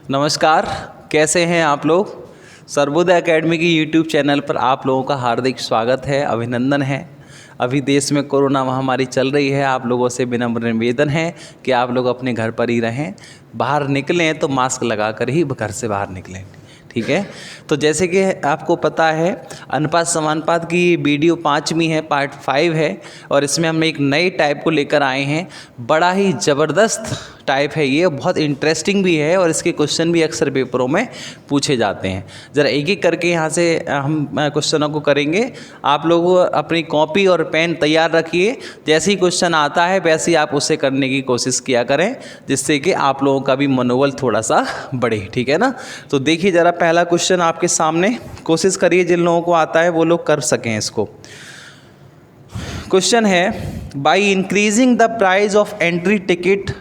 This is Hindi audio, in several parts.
नमस्कार, कैसे हैं आप लोग। सर्वोदय एकेडमी की यूट्यूब चैनल पर आप लोगों का हार्दिक स्वागत है, अभिनंदन है। अभी देश में कोरोना महामारी चल रही है। आप लोगों से विनम्र निवेदन है कि आप लोग अपने घर पर ही रहें, बाहर निकलें तो मास्क लगा कर ही घर से बाहर निकलें, ठीक है। तो जैसे कि आपको पता है, अनुपात समानुपात की वीडियो 5वीं है, पार्ट 5 है, और इसमें हम एक नए टाइप को लेकर आए हैं। बड़ा ही ज़बरदस्त टाइप है ये, बहुत इंटरेस्टिंग भी है और इसके क्वेश्चन भी अक्सर पेपरों में पूछे जाते हैं। ज़रा एक एक करके यहाँ से हम क्वेश्चनों को करेंगे। आप लोग अपनी कॉपी और पेन तैयार रखिए, जैसे ही क्वेश्चन आता है वैसे ही आप उसे करने की कोशिश किया करें, जिससे कि आप लोगों का भी मनोबल थोड़ा सा बढ़े, ठीक है ना। तो देखिए ज़रा पहला क्वेश्चन आपके सामने, कोशिश करिए जिन लोगों को आता है वो लोग कर सकें इसको। क्वेश्चन है, by increasing the price of entry ticket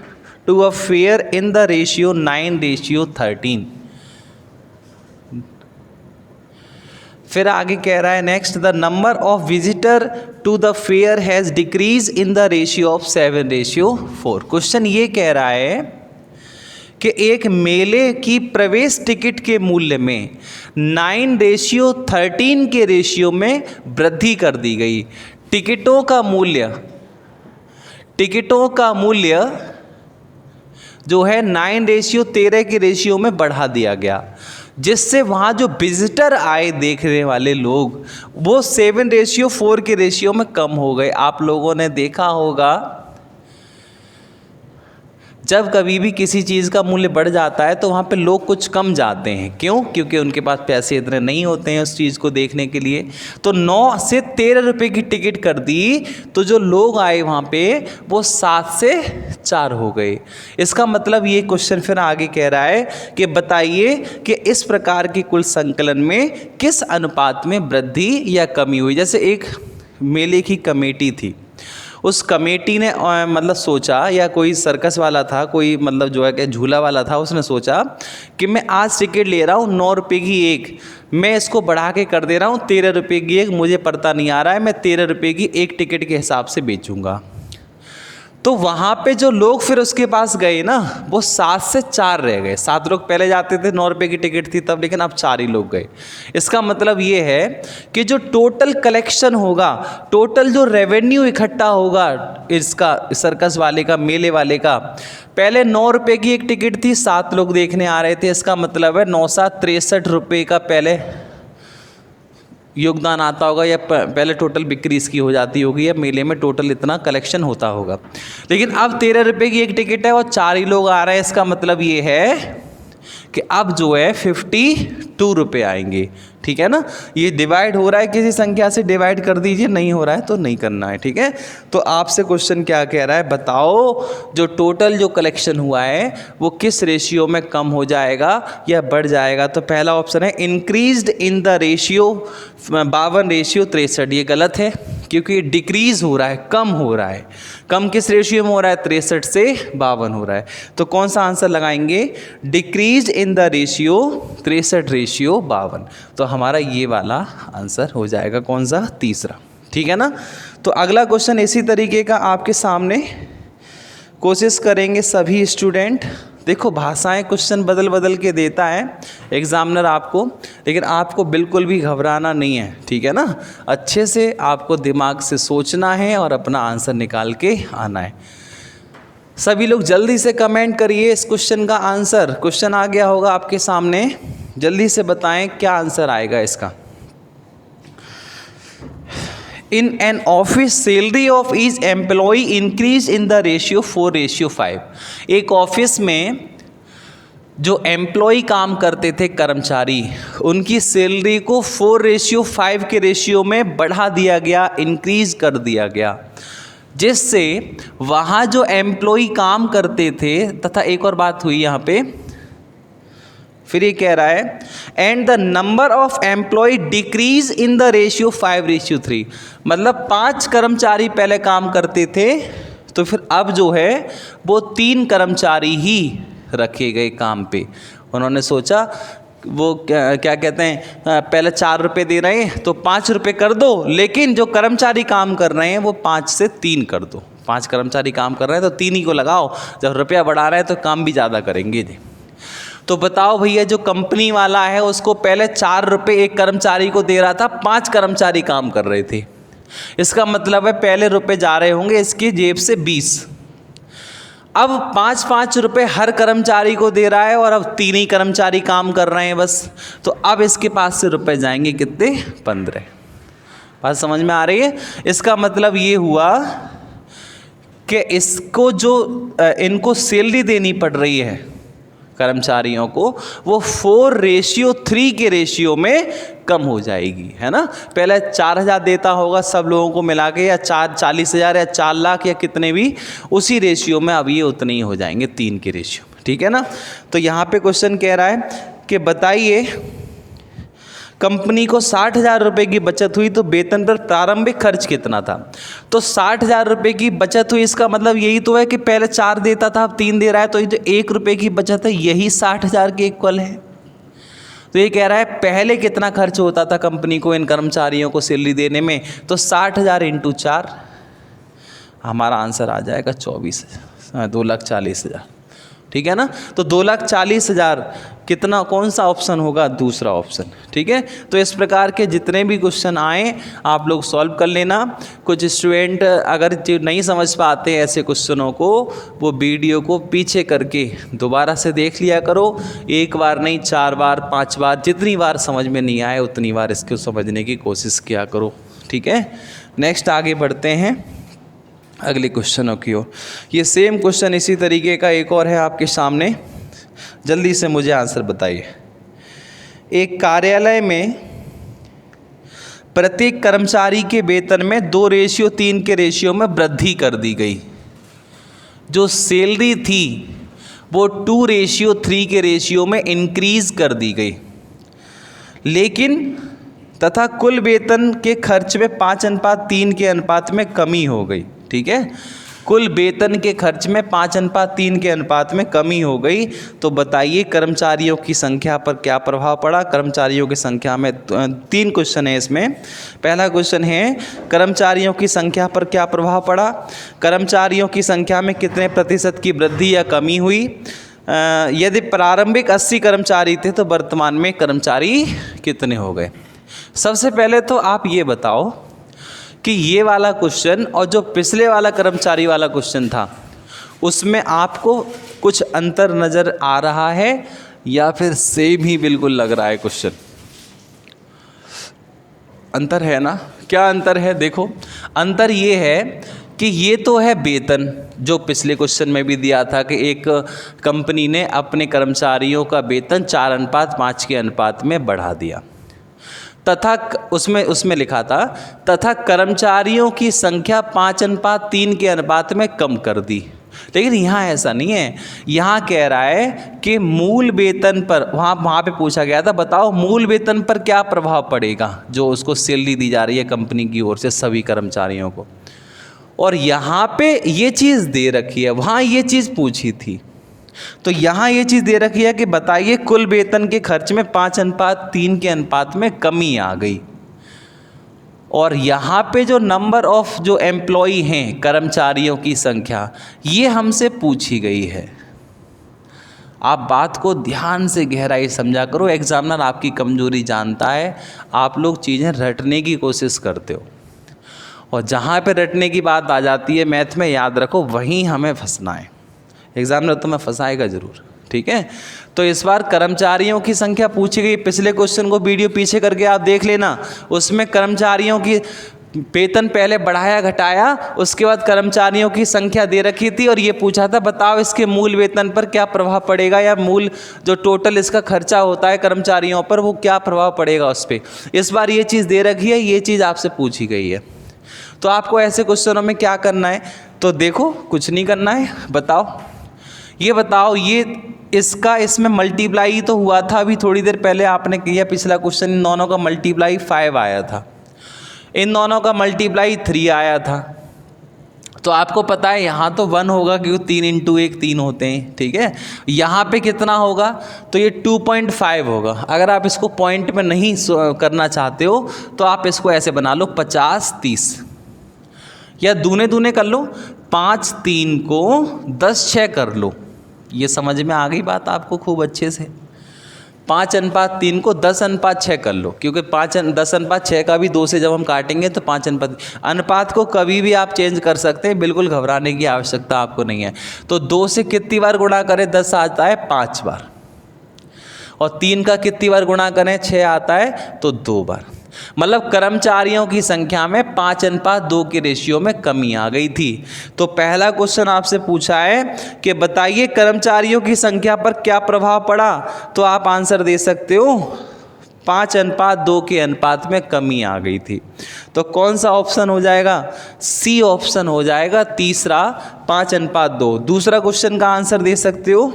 to a fair in the ratio 9:13। फिर आगे कह रहा है next, the number of visitor to the fair has decrease in the ratio of 7:4। Question ये कह रहा है कि एक मेले की प्रवेश टिकट के मूल्य में 9:13 के रेशियो में वृद्धि कर दी गई। टिकटों का मूल्य जो है 9:13 के रेशियो में बढ़ा दिया गया, जिससे वहाँ जो विजिटर आए देखने वाले लोग वो 7:4 के रेशियो में कम हो गए। आप लोगों ने देखा होगा जब कभी भी किसी चीज़ का मूल्य बढ़ जाता है तो वहाँ पे लोग कुछ कम जाते हैं। क्यों? क्योंकि उनके पास पैसे इतने नहीं होते हैं उस चीज़ को देखने के लिए। तो 9 से 13 रुपये की टिकट कर दी, तो जो लोग आए वहाँ पे वो 7 से 4 हो गए। इसका मतलब ये क्वेश्चन फिर आगे कह रहा है कि बताइए कि इस प्रकार के कुल संकलन में किस अनुपात में वृद्धि या कमी हुई। जैसे एक मेले की कमेटी थी, उस कमेटी ने मतलब सोचा, या कोई सर्कस वाला था, कोई मतलब जो है कि झूला वाला था, उसने सोचा कि मैं आज टिकट ले रहा हूँ 9 रुपये की एक, मैं इसको बढ़ा के कर दे रहा हूँ 13 रुपये की एक, मुझे पता नहीं आ रहा है, मैं 13 रुपये की एक टिकट के हिसाब से बेचूंगा। तो वहाँ पे जो लोग फिर उसके पास गए ना, वो 7 से 4 रह गए। 7 लोग पहले जाते थे, 9 रुपये की टिकट थी तब, लेकिन अब 4 ही लोग गए। इसका मतलब ये है कि जो टोटल कलेक्शन होगा, टोटल जो रेवेन्यू इकट्ठा होगा इसका, सर्कस वाले का, मेले वाले का, पहले 9 रुपये की एक टिकट थी, 7 लोग देखने आ रहे थे, इसका मतलब है 9/7 63 रुपये का पहले योगदान आता होगा, या पहले टोटल बिक्री इसकी हो जाती होगी, या मेले में टोटल इतना कलेक्शन होता होगा। लेकिन अब 13 रुपये की एक टिकट है और 4 ही लोग आ रहे हैं। इसका मतलब ये है कि अब जो है 52 रुपये आएंगे, ठीक है ना। ये डिवाइड हो रहा है, किसी संख्या से डिवाइड कर दीजिए, नहीं हो रहा है तो नहीं करना है, ठीक है। तो आपसे क्वेश्चन क्या कह रहा है, बताओ जो टोटल जो कलेक्शन हुआ है वो किस रेशियो में कम हो जाएगा या बढ़ जाएगा। तो पहला ऑप्शन है इंक्रीज्ड इन द रेशियो 52:63। ये गलत है, क्योंकि डिक्रीज़ हो रहा है, कम हो रहा है। कम किस रेशियो में हो रहा है? 63 से 52 हो रहा है। तो कौन सा आंसर लगाएंगे? Decrease in the ratio 63:52। तो हमारा ये वाला आंसर हो जाएगा कौन सा? तीसरा, ठीक है ना। तो अगला क्वेश्चन इसी तरीके का आपके सामने, कोशिश करेंगे सभी स्टूडेंट। देखो भाषाएं क्वेश्चन बदल बदल के देता है एग्जामिनर आपको, लेकिन आपको बिल्कुल भी घबराना नहीं है, ठीक है ना। अच्छे से आपको दिमाग से सोचना है और अपना आंसर निकाल के आना है। सभी लोग जल्दी से कमेंट करिए इस क्वेश्चन का आंसर। क्वेश्चन आ गया होगा आपके सामने, जल्दी से बताएं क्या आंसर आएगा इसका। In an office, salary of each employee increase in the ratio 4:5। एक ऑफिस में जो एम्प्लॉय काम करते थे, कर्मचारी, उनकी सैलरी को 4:5 के रेशियो में बढ़ा दिया गया, इंक्रीज कर दिया गया, जिससे वहाँ जो एम्प्लॉय काम करते थे, तथा एक और बात हुई यहाँ पे, फिर ये कह रहा है and the number of employ decrease in the ratio 5:3। मतलब 5 कर्मचारी पहले काम करते थे, तो फिर अब जो है वो 3 कर्मचारी ही रखे गए काम पे। उन्होंने सोचा, वो क्या कहते हैं, पहले 4 रुपये दे रहे हैं तो 5 रुपये कर दो, लेकिन जो कर्मचारी काम कर रहे हैं वो 5 से 3 कर दो। 5 कर्मचारी काम कर रहे हैं तो 3 ही को लगाओ, जब रुपया बढ़ा रहे हैं तो काम भी ज़्यादा करेंगे। तो बताओ भैया, जो कंपनी वाला है उसको पहले 4 रुपये एक कर्मचारी को दे रहा था, 5 कर्मचारी काम कर रहे थे। इसका मतलब है पहले रुपए जा रहे होंगे इसकी जेब से 20। अब 5-5 रुपये हर कर्मचारी को दे रहा है और अब 3 ही कर्मचारी काम कर रहे हैं बस। तो अब इसके पास से रुपए जाएंगे कितने? 15। बात समझ में आ रही है? इसका मतलब ये हुआ कि इसको जो इनको सैलरी देनी पड़ रही है कर्मचारियों को, वो 4:3 के रेशियो में कम हो जाएगी, है ना। पहले 4,000 देता होगा सब लोगों को मिला के, या 40,000 या 4 लाख या कितने भी, उसी रेशियो में अब ये उतने ही हो जाएंगे 3 के रेशियो में, ठीक है ना। तो यहाँ पे क्वेश्चन कह रहा है कि बताइए कंपनी को 60,000 रुपये की बचत हुई तो वेतन पर प्रारंभिक खर्च कितना था। तो 60,000 रुपये की बचत हुई, इसका मतलब यही तो है कि पहले 4 देता था अब 3 दे रहा है, तो ये जो 1 रुपये की बचत है यही 60,000 के इक्वल है। तो ये कह रहा है पहले कितना खर्च होता था कंपनी को इन कर्मचारियों को सैलरी देने में, तो 60,000 × 4, हमारा आंसर आ जाएगा 2,40,000, ठीक है ना। तो 2,40,000 कितना, कौन सा ऑप्शन होगा? दूसरा ऑप्शन, ठीक है। तो इस प्रकार के जितने भी क्वेश्चन आए आप लोग सॉल्व कर लेना। कुछ स्टूडेंट अगर जो नहीं समझ पाते हैं ऐसे क्वेश्चनों को, वो वीडियो को पीछे करके दोबारा से देख लिया करो। 1 बार नहीं, 4 बार 5 बार, जितनी बार समझ में नहीं आए उतनी बार इसको समझने की कोशिश किया करो, ठीक है। नेक्स्ट आगे बढ़ते हैं अगले क्वेश्चनों की ओर। ये सेम क्वेश्चन इसी तरीके का एक और है आपके सामने, जल्दी से मुझे आंसर बताइए। एक कार्यालय में प्रत्येक कर्मचारी के वेतन में 2:3 के रेशियो में वृद्धि कर दी गई। जो सैलरी थी वो 2:3 के रेशियो में इंक्रीज कर दी गई, लेकिन तथा कुल वेतन के खर्च में 5:3 के अनुपात में कमी हो गई, ठीक है। कुल वेतन के खर्च में 5:3 के अनुपात में कमी हो गई। तो बताइए कर्मचारियों की संख्या पर क्या प्रभाव पड़ा। कर्मचारियों की संख्या में 3 क्वेश्चन है इसमें। पहला क्वेश्चन है कर्मचारियों की संख्या पर क्या प्रभाव पड़ा, कर्मचारियों की संख्या में कितने प्रतिशत की वृद्धि या कमी हुई, यदि प्रारंभिक 80 कर्मचारी थे तो वर्तमान में कर्मचारी कितने हो गए। सबसे पहले तो आप ये बताओ कि ये वाला क्वेश्चन और जो पिछले वाला कर्मचारी वाला क्वेश्चन था उसमें आपको कुछ अंतर नज़र आ रहा है या फिर सेम ही बिल्कुल लग रहा है क्वेश्चन? अंतर है ना। क्या अंतर है? देखो अंतर ये है कि ये तो है वेतन, जो पिछले क्वेश्चन में भी दिया था कि एक कंपनी ने अपने कर्मचारियों का वेतन 4:5 के अनुपात में बढ़ा दिया, तथा उसमें लिखा था तथा कर्मचारियों की संख्या 5:3 के अनुपात में कम कर दी। लेकिन यहाँ ऐसा नहीं है। यहाँ कह रहा है कि मूल वेतन पर, वहाँ पे पूछा गया था बताओ मूल वेतन पर क्या प्रभाव पड़ेगा जो उसको सैलरी दी जा रही है कंपनी की ओर से सभी कर्मचारियों को, और यहाँ पे ये चीज़ दे रखी है, वहाँ ये चीज़ पूछी थी। तो यहाँ ये चीज़ दे रखी है कि बताइए कुल वेतन के खर्च में 5:3 के अनुपात में कमी आ गई, और यहाँ पे जो नंबर ऑफ जो एम्प्लॉई हैं कर्मचारियों की संख्या ये हमसे पूछी गई है। आप बात को ध्यान से गहराई समझा करो। एग्जामिनर आपकी कमजोरी जानता है, आप लोग चीज़ें रटने की कोशिश करते हो, और जहाँ पे रटने की बात आ जाती है मैथ में, याद रखो वहीं हमें फंसना है। एग्जामिनर तुम्हें फंसाएगा ज़रूर, ठीक है। तो इस बार कर्मचारियों की संख्या पूछी गई। पिछले क्वेश्चन को वीडियो पीछे करके आप देख लेना, उसमें कर्मचारियों की वेतन पहले बढ़ाया घटाया, उसके बाद कर्मचारियों की संख्या दे रखी थी और ये पूछा था बताओ इसके मूल वेतन पर क्या प्रभाव पड़ेगा, या मूल जो टोटल इसका खर्चा होता है कर्मचारियों पर वो क्या प्रभाव पड़ेगा उस पर। इस बार ये चीज़ दे रखी है, ये चीज़ आपसे पूछी गई है। तो आपको ऐसे क्वेश्चनों में क्या करना है, तो देखो कुछ नहीं करना है। बताओ ये बताओ, ये इसका इसमें मल्टीप्लाई तो हुआ था अभी थोड़ी देर पहले आपने किया, पिछला क्वेश्चन इन दोनों का मल्टीप्लाई 5 आया था, इन दोनों का मल्टीप्लाई 3 आया था। तो आपको पता है यहाँ तो 1 होगा क्योंकि 3 × 1 3 होते हैं, ठीक है। यहाँ पे कितना होगा, तो ये 2.5 होगा। अगर आप इसको पॉइंट में नहीं करना चाहते हो तो आप इसको ऐसे बना लो 50 30, या दूने दूने कर लो, 5 3 को 10 6 कर लो, ये समझ में आ गई बात आपको खूब अच्छे से। 5:3 को 10:6 कर लो, क्योंकि 10:6 का भी 2 से जब हम काटेंगे तो 5 अनुपात को कभी भी आप चेंज कर सकते हैं, बिल्कुल घबराने की आवश्यकता आपको नहीं है। तो 2 से कितनी बार गुणा करें? 10 आता है 5 बार, और 3 का कितनी बार गुणा करें? 6 आता है तो 2 बार। मतलब कर्मचारियों की संख्या में 5:2 के रेशियो में कमी आ गई थी। तो पहला क्वेश्चन आपसे पूछा है कि बताइए कर्मचारियों की संख्या पर क्या प्रभाव पड़ा, तो आप आंसर दे सकते हो 5:2 के अनुपात में कमी आ गई थी। तो कौन सा ऑप्शन हो जाएगा? सी ऑप्शन हो जाएगा, तीसरा 5:2। दूसरा क्वेश्चन का आंसर दे सकते हो,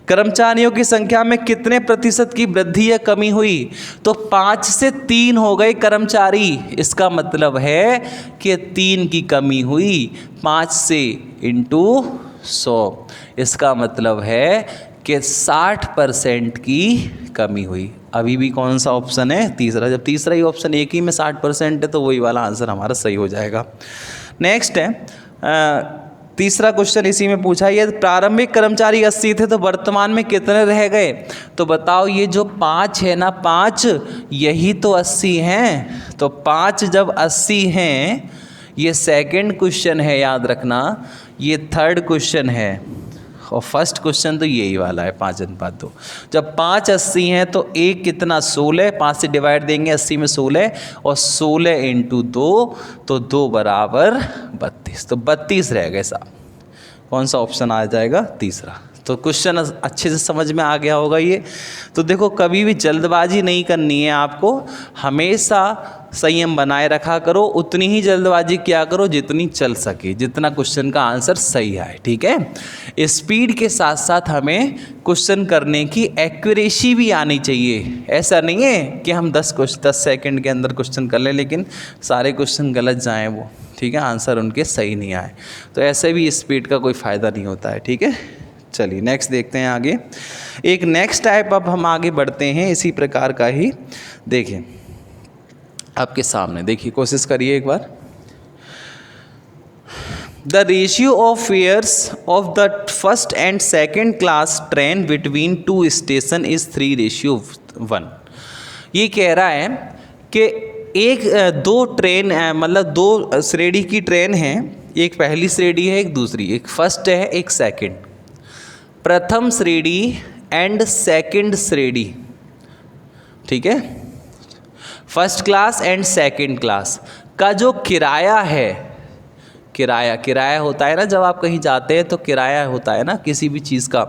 कर्मचारियों की संख्या में कितने प्रतिशत की वृद्धि या कमी हुई? तो 5 से 3 हो गए कर्मचारी, इसका मतलब है कि 3 की कमी हुई 5 से इंटू 100, इसका मतलब है कि 60% की कमी हुई। अभी भी कौन सा ऑप्शन है? तीसरा। जब तीसरा ही ऑप्शन एक ही में 60% है तो वही वाला आंसर हमारा सही हो जाएगा। नेक्स्ट है तीसरा क्वेश्चन इसी में पूछा, ये प्रारंभिक कर्मचारी 80 थे तो वर्तमान में कितने रह गए? तो बताओ, ये जो 5 है ना, 5 यही तो 80 हैं। तो 5 जब 80 हैं, ये सेकंड क्वेश्चन है, याद रखना, ये थर्ड क्वेश्चन है, और फर्स्ट क्वेश्चन तो यही वाला है 5:2। जब 5 80 हैं तो एक कितना? 16, 5 से डिवाइड देंगे 80 में 16, और 16 इंटू 2, तो 2 बराबर 32। तो 32 रह गए साहब। कौन सा ऑप्शन आ जाएगा? तीसरा। तो क्वेश्चन अच्छे से समझ में आ गया होगा ये। तो देखो, कभी भी जल्दबाजी नहीं करनी है आपको, हमेशा संयम बनाए रखा करो, उतनी ही जल्दबाजी किया करो जितनी चल सके, जितना क्वेश्चन का आंसर सही आए, ठीक है। स्पीड के साथ साथ हमें क्वेश्चन करने की एक्यूरेसी भी आनी चाहिए। ऐसा नहीं है कि हम 10 सेकंड के अंदर क्वेश्चन कर लें लेकिन सारे क्वेश्चन गलत जाएँ वो, ठीक है, आंसर उनके सही नहीं आए, तो ऐसे भी स्पीड का कोई फ़ायदा नहीं होता है, ठीक है। चलिए नेक्स्ट देखते हैं आगे। एक नेक्स्ट टाइप अब हम आगे बढ़ते हैं, इसी प्रकार का ही। देखिए आपके सामने, देखिए कोशिश करिए एक बार। The ratio of fares of the first and second class train between 2 station is 3:1। ये कह रहा है कि दो ट्रेन मतलब 2 श्रेणी की ट्रेन है, एक पहली श्रेणी है, एक दूसरी, एक फर्स्ट है, एक सेकंड। प्रथम श्रेणी एंड सेकंड श्रेणी, ठीक है, first class and second class का जो किराया है, किराया होता है ना, जब आप कहीं जाते हैं तो किराया होता है ना किसी भी चीज़ का,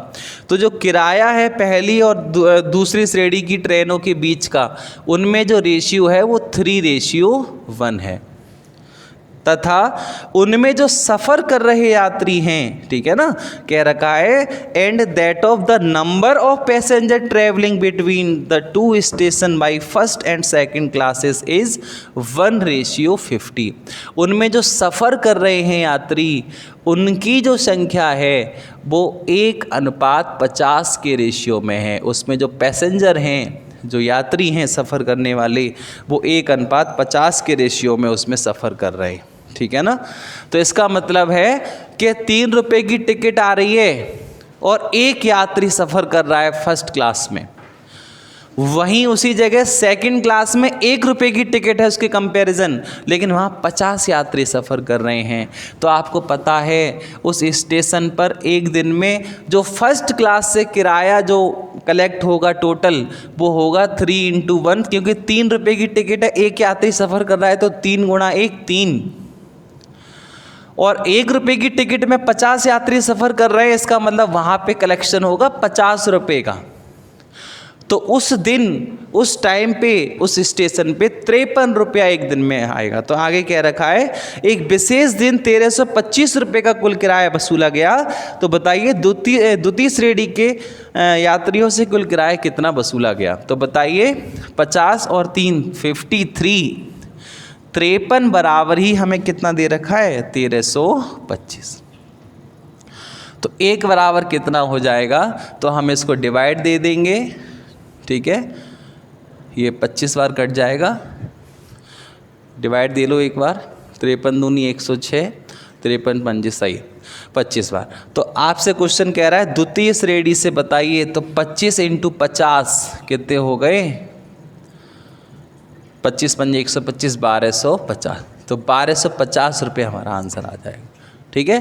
तो जो किराया है पहली और दूसरी श्रेणी की ट्रेनों के बीच का, उनमें जो रेशियो है वो 3:1 है। तथा उनमें जो सफ़र कर रहे यात्री हैं, ठीक है ना, कह रखा है and that of the number of passenger travelling between the 2 station by first and second classes is 1:50। उनमें जो सफ़र कर रहे हैं यात्री, उनकी जो संख्या है वो 1:50 के रेशियो में है। उसमें जो पैसेंजर हैं, जो यात्री हैं सफ़र करने वाले, वो 1:50 के रेशियो में उसमें सफ़र कर रहे हैं, ठीक है ना। तो इसका मतलब है कि 3 रुपये की टिकट आ रही है और एक यात्री सफ़र कर रहा है फर्स्ट क्लास में, वहीं उसी जगह सेकंड क्लास में 1 रुपये की टिकट है उसके कंपैरिजन, लेकिन वहाँ 50 यात्री सफ़र कर रहे हैं। तो आपको पता है उस स्टेशन पर एक दिन में जो फर्स्ट क्लास से किराया जो कलेक्ट होगा टोटल, वो होगा 3:1, क्योंकि 3 रुपये की टिकट है, एक यात्री सफ़र कर रहा है तो 3 × 1 3, और 1 रुपये की टिकट में 50 यात्री सफ़र कर रहे हैं, इसका मतलब वहाँ पे कलेक्शन होगा 50 रुपये का। तो उस दिन, उस टाइम पे, उस स्टेशन पे 53 रुपया एक दिन में आएगा। तो आगे कह रखा है एक विशेष दिन 1325 रुपये का कुल किराया वसूला गया। तो बताइए द्वितीय श्रेणी के यात्रियों से कुल किराया कितना वसूला गया? तो बताइए 50 और 3 53, 53 बराबर ही हमें कितना दे रखा है? 1325। तो 1 बराबर कितना हो जाएगा? तो हम इसको डिवाइड दे देंगे, ठीक है, ये 25 बार कट जाएगा, डिवाइड दे लो एक बार, 53 दूनी 106, 53 पंजे सही, 25 बार। तो आपसे क्वेश्चन कह रहा है द्वितीय श्रेणी से बताइए, तो 25 × 50 कितने हो गए? 25 पंजे 125, 1250। तो 1250 रुपये हमारा आंसर आ जाएगा। ठीक है,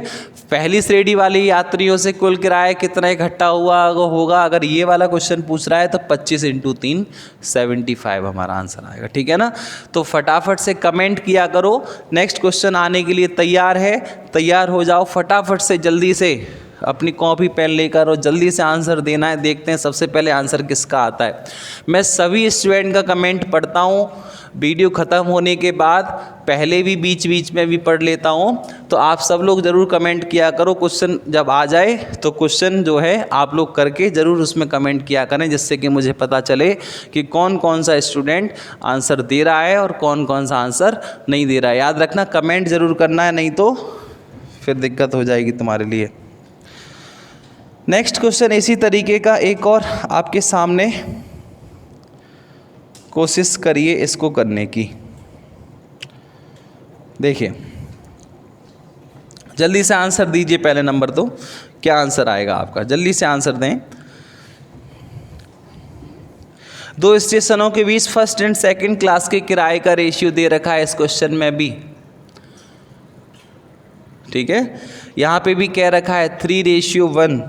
पहली श्रेणी वाले यात्रियों से कुल किराया कितना इकट्ठा हुआ होगा, अगर ये वाला क्वेश्चन पूछ रहा है तो 25 × 3 75 हमारा आंसर आएगा। ठीक है ना, तो फटाफट से कमेंट किया करो। नेक्स्ट क्वेश्चन आने के लिए तैयार है, तैयार हो जाओ फटाफट से, जल्दी से अपनी कॉपी पेन लेकर और जल्दी से आंसर देना है। देखते हैं सबसे पहले आंसर किसका आता है। मैं सभी स्टूडेंट का कमेंट पढ़ता हूँ, वीडियो ख़त्म होने के बाद पहले भी बीच बीच में भी पढ़ लेता हूँ। तो आप सब लोग ज़रूर कमेंट किया करो, क्वेश्चन जब आ जाए तो क्वेश्चन जो है आप लोग करके ज़रूर उसमें कमेंट किया करें, जिससे कि मुझे पता चले कि कौन कौन सा स्टूडेंट आंसर दे रहा है और कौन कौन सा आंसर नहीं दे रहा है। याद रखना कमेंट ज़रूर करना है, नहीं तो फिर दिक्कत हो जाएगी तुम्हारे लिए। नेक्स्ट क्वेश्चन इसी तरीके का एक और आपके सामने, कोशिश करिए इसको करने की। देखिए जल्दी से आंसर दीजिए, पहले नंबर तो क्या आंसर आएगा आपका, जल्दी से आंसर दें। 2 स्टेशनों के बीच फर्स्ट एंड सेकंड क्लास के किराए का रेशियो दे रखा है इस क्वेश्चन में भी। ठीक है, यहाँ पे भी कह रखा है 3:1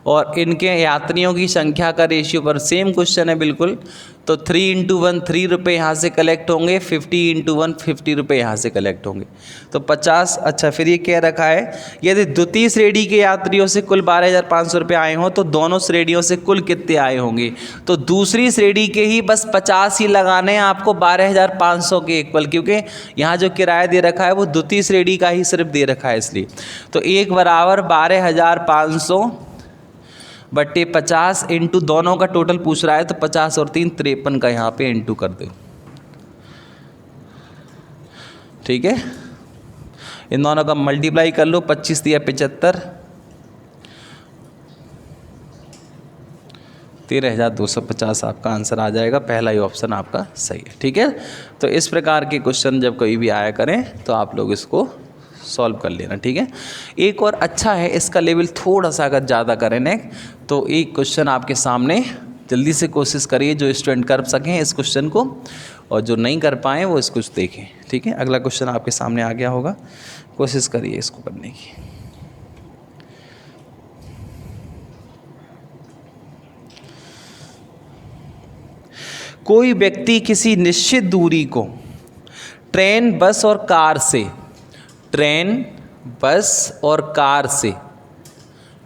और इनके यात्रियों की संख्या का रेशियो पर सेम क्वेश्चन है बिल्कुल। तो 3 × 1 3 रुपये यहाँ से कलेक्ट होंगे, 50 × 1 50 रुपये यहाँ से कलेक्ट होंगे, तो 50। अच्छा, फिर ये कह रखा है यदि द्वितीय श्रेणी के यात्रियों से कुल 12,500 रुपये आए हों तो दोनों श्रेणियों से कुल कितने आए होंगे। तो दूसरी श्रेणी के ही बस 50 ही लगाने हैं आपको 12,500 के इक्वल, क्योंकि यहाँ जो किराया दे रखा है वो द्वितीय श्रेणी का ही सिर्फ दे रखा है इसलिए। तो 1 बराबर 12,500 बट्टे 50 इंटू दोनों का टोटल पूछ रहा है, तो 50 और 3 53 का यहाँ पे इंटू कर दो। ठीक है, इन दोनों का मल्टीप्लाई कर लो, 25 × 75 13,250 आपका आंसर आ जाएगा। पहला ही ऑप्शन आपका सही है। ठीक है, तो इस प्रकार के क्वेश्चन जब कोई भी आया करें तो आप लोग इसको सॉल्व कर लेना। ठीक है, एक और अच्छा है, इसका लेवल थोड़ा सा अगर ज़्यादा करें ने तो एक क्वेश्चन आपके सामने, जल्दी से कोशिश करिए जो स्टूडेंट कर सकें इस क्वेश्चन को, और जो नहीं कर पाएँ वो इसको देखें। ठीक है, अगला क्वेश्चन आपके सामने आ गया होगा, कोशिश करिए इसको करने की। कोई व्यक्ति किसी निश्चित दूरी को ट्रेन, बस और कार से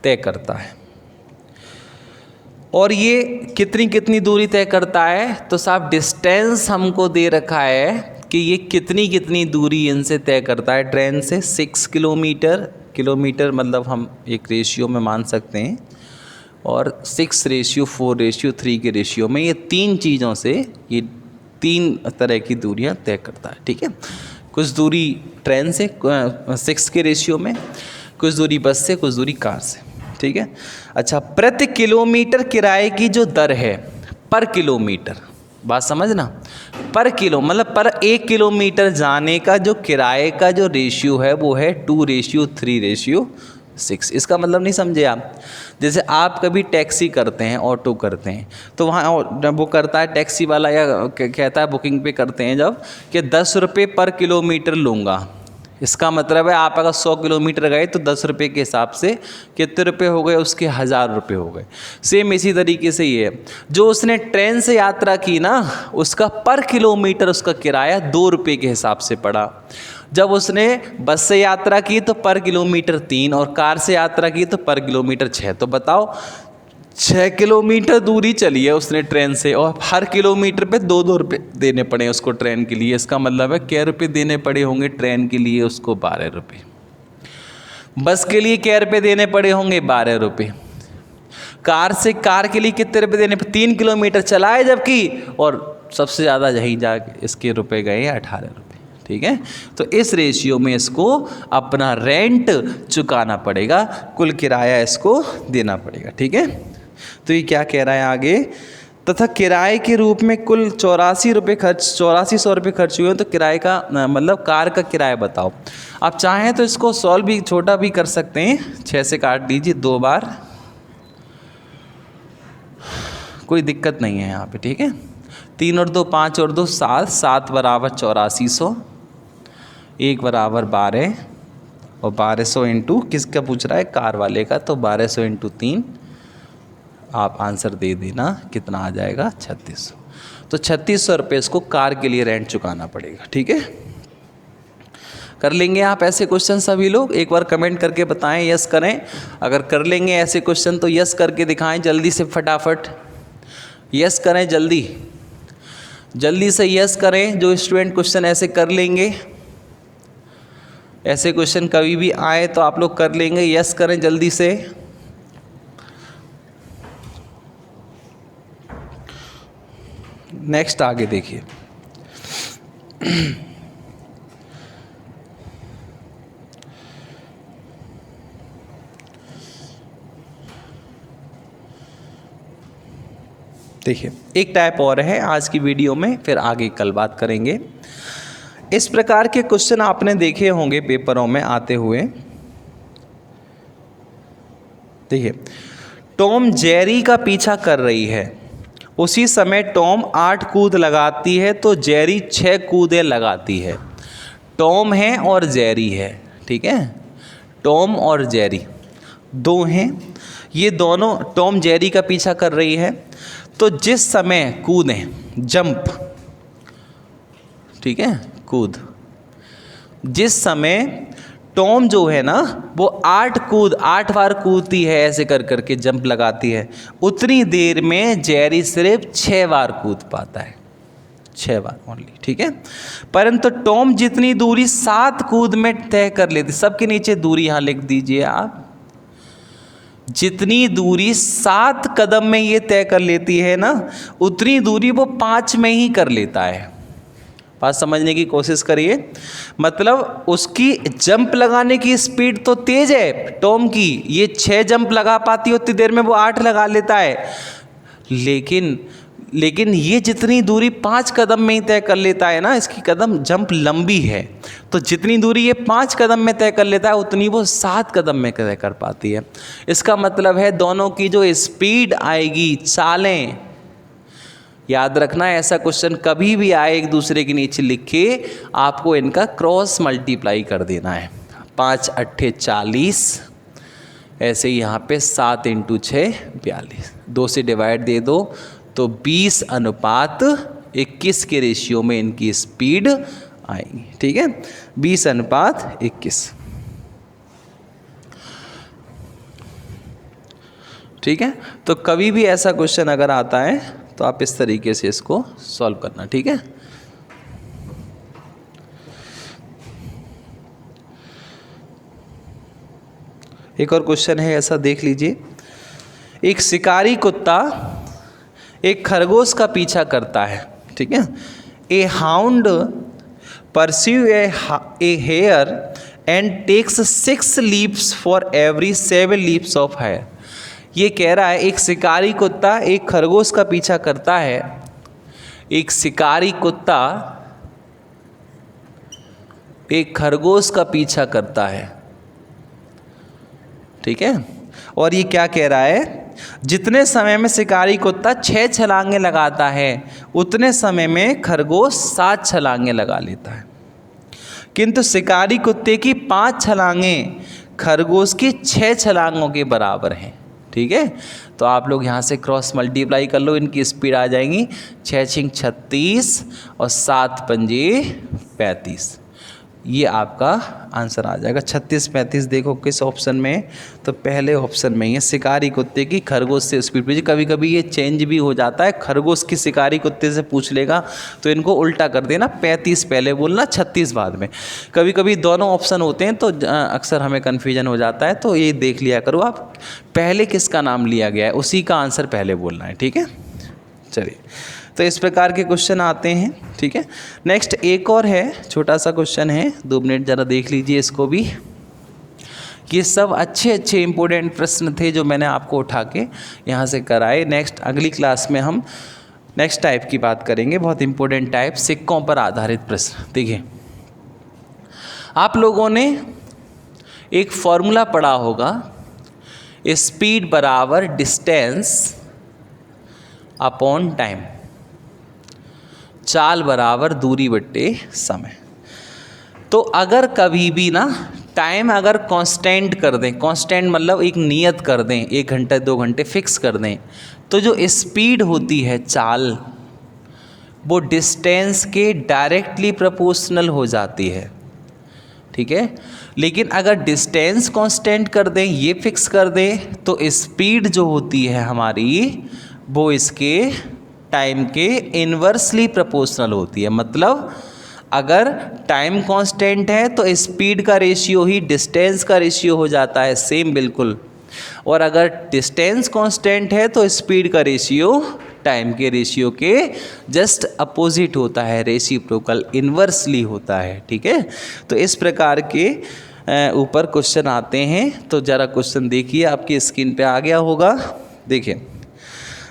तय करता है, और ये कितनी दूरी तय करता है। तो साहब डिस्टेंस हमको दे रखा है कि ये कितनी दूरी इनसे तय करता है। ट्रेन से 6 किलोमीटर मतलब हम एक रेशियो में मान सकते हैं, और 6:4:3 के रेशियो में ये 3 चीज़ों से, ये 3 तरह की दूरियां तय करता है। ठीक है, कुछ दूरी ट्रेन से 6 के रेशियो में, कुछ दूरी बस से, कुछ दूरी कार से। ठीक है, अच्छा, प्रति किलोमीटर किराए की जो दर है, पर किलोमीटर, बात समझना, पर किलो मतलब पर 1 किलोमीटर जाने का जो किराए का जो रेशियो है वो है 2:3:6। इसका मतलब नहीं समझे आप। जैसे आप कभी टैक्सी करते हैं, ऑटो करते हैं, तो वहाँ वो करता है टैक्सी वाला, या कहता है बुकिंग पे करते हैं जब, कि 10 रुपये पर किलोमीटर लूँगा। इसका मतलब है आप अगर 100 किलोमीटर गए तो 10 रुपये के हिसाब से कितने रुपये हो गए, उसके 1000 रुपये हो गए। सेम इसी तरीके से ये है, जो उसने ट्रेन से यात्रा की ना, उसका पर किलोमीटर उसका किराया 2 रुपये के हिसाब से पड़ा। जब उसने बस से यात्रा की तो पर किलोमीटर 3, और कार से यात्रा की तो पर किलोमीटर 6। तो बताओ 6 किलोमीटर दूरी चली है उसने ट्रेन से, और हर किलोमीटर पे 2-2 रुपये देने पड़े उसको ट्रेन के लिए। इसका मतलब है क्या रुपये देने पड़े होंगे ट्रेन के लिए उसको? 12 रुपये। बस के लिए क्या रुपये देने पड़े होंगे? 12 रुपये। कार के लिए कितने रुपये देने? 3 किलोमीटर चला है जबकि, और सबसे ज़्यादा यहीं जाके इसके रुपये गए 18 रुपये। ठीक है, तो इस रेशियो में इसको अपना रेंट चुकाना पड़ेगा, कुल किराया इसको देना पड़ेगा। ठीक है, तो ये क्या कह रहा है आगे, तथा किराए के रूप में कुल 8400 रुपये खर्च हुए, तो किराए का मतलब कार का किराया बताओ। आप चाहें तो इसको सॉल्व भी छोटा भी कर सकते हैं, 6 से काट दीजिए 2 बार, कोई दिक्कत नहीं है यहाँ पे, ठीक है। 3 और 2 5 और 2 7, 7 बराबर 8400, 1 बराबर 12 और 1200 इंटू किसका पूछ रहा है, कार वाले का, तो 1200 इंटू 3 आप आंसर दे देना, कितना आ जाएगा 3600। तो 3600 रुपये इसको कार के लिए रेंट चुकाना पड़ेगा, ठीक है। कर लेंगे आप ऐसे क्वेश्चन सभी लोग, एक बार कमेंट करके बताएं, यस करें। अगर कर लेंगे ऐसे क्वेश्चन तो यस करके दिखाएं जल्दी से, फटाफट यस करें, जल्दी से यस करें। जो स्टूडेंट क्वेश्चन ऐसे कर लेंगे, ऐसे क्वेश्चन कभी भी आए तो आप लोग कर लेंगे, यस करें जल्दी से। नेक्स्ट आगे देखिए। देखिए एक टाइप और है आज की वीडियो में, फिर आगे कल बात करेंगे। इस प्रकार के क्वेश्चन आपने देखे होंगे पेपरों में आते हुए। देखिए, टॉम जेरी का पीछा कर रही है, उसी समय टॉम 8 कूद लगाती है तो जेरी 6 कूदें लगाती है। टॉम है और जेरी है, ठीक है, टॉम और जेरी दो हैं, ये दोनों टॉम जेरी का पीछा कर रही है। तो जिस समय कूदें, जंप, ठीक है, कूद, जिस समय टॉम जो है ना वो 8 बार कूदती है, ऐसे कर करके जंप लगाती है, उतनी देर में जेरी सिर्फ 6 बार कूद पाता है, 6 बार ओनली, ठीक है। परंतु टॉम जितनी दूरी 7 कूद में तय कर लेती, सबके नीचे दूरी यहाँ लिख दीजिए आप, जितनी दूरी 7 कदम में ये तय कर लेती है ना, उतनी दूरी वो 5 में ही कर लेता है। बात समझने की कोशिश करिए, मतलब उसकी जंप लगाने की स्पीड तो तेज है टॉम की, ये 6 जंप लगा पाती है उतनी देर में वो 8 लगा लेता है, लेकिन ये जितनी दूरी 5 कदम में ही तय कर लेता है ना, इसकी कदम जंप लंबी है, तो जितनी दूरी ये 5 कदम में तय कर लेता है उतनी वो 7 कदम में तय कर पाती है। इसका मतलब है दोनों की जो स्पीड आएगी, चालें, याद रखना ऐसा क्वेश्चन कभी भी आए एक दूसरे के नीचे लिख के आपको इनका क्रॉस मल्टीप्लाई कर देना है। 5 8 40, ऐसे ही यहाँ पे 7 × 6 42, 2 से डिवाइड दे दो तो 20:21 के रेशियो में इनकी स्पीड आएगी, ठीक है, 20:21, ठीक है। तो कभी भी ऐसा क्वेश्चन अगर आता है तो आप इस तरीके से इसको सॉल्व करना, ठीक है। एक और क्वेश्चन है ऐसा, देख लीजिए। एक शिकारी कुत्ता एक खरगोश का पीछा करता है, ठीक है। A hound pursue a hare and takes 6 leaps for every 7 leaps of hare. ये कह रहा है एक शिकारी कुत्ता एक खरगोश का पीछा करता है, एक शिकारी कुत्ता एक खरगोश का पीछा करता है, ठीक है। और ये क्या कह रहा है, जितने समय में शिकारी कुत्ता 6 छलांगे लगाता है उतने समय में खरगोश 7 छलांगे लगा लेता है, किंतु शिकारी कुत्ते की 5 छलांगें खरगोश की 6 छलांगों के बराबर हैं, ठीक है। तो आप लोग यहाँ से क्रॉस मल्टीप्लाई कर लो, इनकी स्पीड आ जाएंगी 6 × 36 और 7 × 35, ये आपका आंसर आ जाएगा। 36 35 देखो किस ऑप्शन में है, तो पहले ऑप्शन में ही है, शिकारी कुत्ते की खरगोश से स्पीड पूछी। कभी कभी ये चेंज भी हो जाता है, खरगोश की शिकारी कुत्ते से पूछ लेगा तो इनको उल्टा कर देना, 35 पहले बोलना 36 बाद में। कभी कभी दोनों ऑप्शन होते हैं तो अक्सर हमें कन्फ्यूजन हो जाता है, तो ये देख लिया करो आप, पहले किसका नाम लिया गया है उसी का आंसर पहले बोलना है, ठीक है। चलिए, तो इस प्रकार के क्वेश्चन आते हैं, ठीक है। नेक्स्ट एक और है, छोटा सा क्वेश्चन है, 2 मिनट ज़रा देख लीजिए इसको भी। ये सब अच्छे अच्छे इंपॉर्टेंट प्रश्न थे जो मैंने आपको उठा के यहाँ से कराए। नेक्स्ट अगली क्लास में हम नेक्स्ट टाइप की बात करेंगे, बहुत इंपॉर्टेंट टाइप, सिक्कों पर आधारित प्रश्न। देखिए, आप लोगों ने एक फॉर्मूला पढ़ा होगा, स्पीड बराबर डिस्टेंस अपॉन टाइम, चाल बराबर दूरी बट्टे समय। तो अगर कभी भी ना टाइम अगर कांस्टेंट कर दें, कांस्टेंट मतलब एक नियत कर दें, 1 घंटा 2 घंटे फिक्स कर दें, तो जो स्पीड होती है चाल, वो डिस्टेंस के डायरेक्टली प्रोपोर्शनल हो जाती है, ठीक है। लेकिन अगर डिस्टेंस कांस्टेंट कर दें, ये फिक्स कर दें, तो स्पीड जो होती है हमारी वो इसके टाइम के इन्वर्सली प्रोपोर्शनल होती है। मतलब अगर टाइम कांस्टेंट है तो स्पीड का रेशियो ही डिस्टेंस का रेशियो हो जाता है सेम बिल्कुल, और अगर डिस्टेंस कांस्टेंट है तो स्पीड का रेशियो टाइम के रेशियो के जस्ट अपोजिट होता है, रेसिप्रोकल, इन्वर्सली होता है, ठीक है। तो इस प्रकार के ऊपर क्वेश्चन आते हैं। तो ज़रा क्वेश्चन देखिए, आपकी स्क्रीन पे आ गया होगा। देखिए,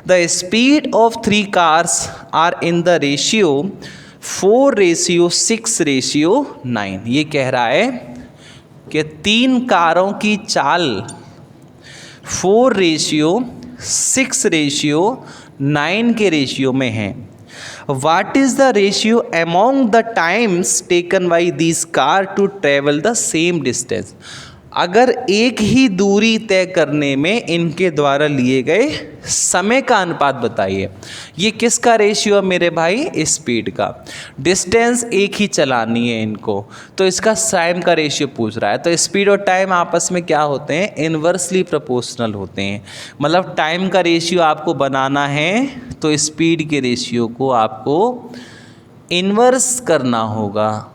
the speed of 3 cars are in the ratio 4:6:9। ये कह रहा है कि 3 कारों की चाल 4:6:9 के रेशियो में है। What is the ratio among the times taken by these car to travel the same distance? अगर एक ही दूरी तय करने में इनके द्वारा लिए गए समय का अनुपात बताइए। ये किसका रेशियो है मेरे भाई? स्पीड का। डिस्टेंस एक ही चलानी है इनको, तो इसका टाइम का रेशियो पूछ रहा है। तो स्पीड और टाइम आपस में क्या होते हैं? इन्वर्सली प्रोपोर्शनल होते हैं। मतलब टाइम का रेशियो आपको बनाना है तो स्पीड के रेशियो को आपको इन्वर्स करना होगा।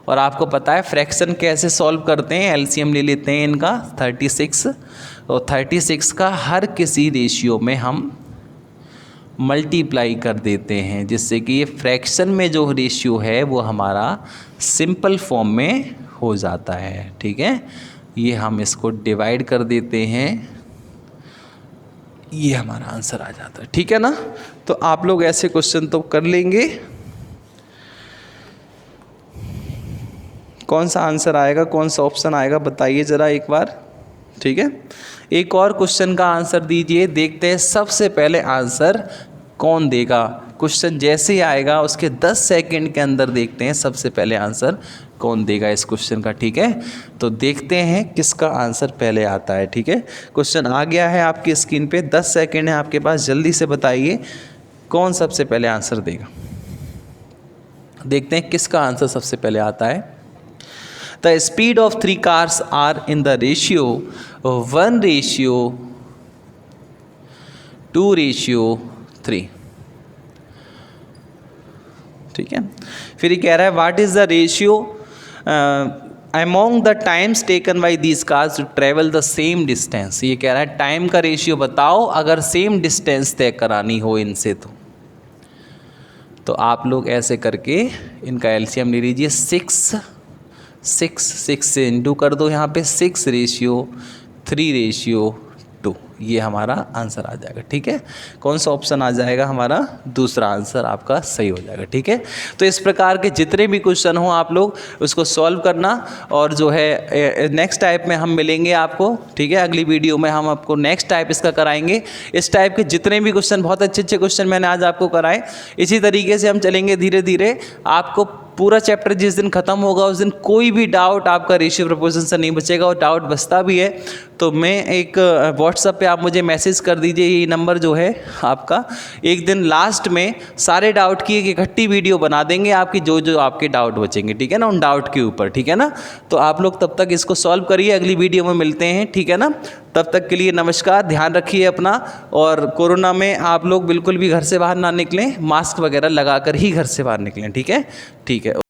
और आपको पता है फ्रैक्शन कैसे सॉल्व करते हैं? एलसीएम ले लेते हैं इनका 36, और 36 का हर किसी रेशियो में हम मल्टीप्लाई कर देते हैं, जिससे कि ये फ्रैक्शन में जो रेशियो है वो हमारा सिंपल फॉर्म में हो जाता है, ठीक है। ये हम इसको डिवाइड कर देते हैं, ये हमारा आंसर आ जाता है, ठीक है ना। तो आप लोग ऐसे क्वेश्चन तो कर लेंगे। कौन सा आंसर आएगा, कौन सा ऑप्शन आएगा बताइए ज़रा एक बार, ठीक है। एक और क्वेश्चन का आंसर दीजिए, देखते हैं सबसे पहले आंसर कौन देगा। क्वेश्चन जैसे ही आएगा उसके 10 सेकंड के अंदर देखते हैं सबसे पहले आंसर कौन देगा इस क्वेश्चन का, ठीक है। तो देखते हैं किसका आंसर पहले आता है, ठीक है। क्वेश्चन आ गया है आपकी स्क्रीन पे, 10 सेकंड है आपके पास, जल्दी से बताइए कौन सबसे पहले आंसर देगा। देखते हैं किसका आंसर सबसे पहले आता है। The speed of 3 cars are in the ratio 1:2:3, ठीक है। फिर ये कह रहा है what is the ratio among the times taken by these cars to travel the same distance। ये कह रहा है टाइम का रेशियो बताओ अगर सेम डिस्टेंस तय करानी हो इनसे। तो आप लोग ऐसे करके इनका एलसीएम ले लीजिए, 6 से इंटू कर दो यहाँ पे, 6:3:2, ये हमारा आंसर आ जाएगा, ठीक है। कौन सा ऑप्शन आ जाएगा हमारा? दूसरा आंसर आपका सही हो जाएगा, ठीक है। तो इस प्रकार के जितने भी क्वेश्चन हो आप लोग उसको सॉल्व करना, और जो है नेक्स्ट टाइप में हम मिलेंगे आपको, ठीक है। अगली वीडियो में हम आपको नेक्स्ट टाइप इसका कराएंगे। इस टाइप के जितने भी क्वेश्चन, बहुत अच्छे अच्छे क्वेश्चन मैंने आज आपको कराए, इसी तरीके से हम चलेंगे धीरे धीरे। आपको पूरा चैप्टर जिस दिन ख़त्म होगा उस दिन कोई भी डाउट आपका रेशियो प्रोपोर्शन से नहीं बचेगा, और डाउट बचता भी है तो मैं एक व्हाट्सएप पे आप मुझे मैसेज कर दीजिए, ये नंबर जो है आपका। एक दिन लास्ट में सारे डाउट की एक इकट्ठी वीडियो बना देंगे आपकी, जो जो आपके डाउट बचेंगे, ठीक है ना, उन डाउट के ऊपर, ठीक है ना। तो आप लोग तब तक इसको सॉल्व करिए, अगली वीडियो में मिलते हैं, ठीक है ना। तब तक के लिए नमस्कार, ध्यान रखिए अपना, और कोरोना में आप लोग बिल्कुल भी घर से बाहर ना निकलें, मास्क वगैरह लगा कर ही घर से बाहर निकलें, ठीक है। ठीक है।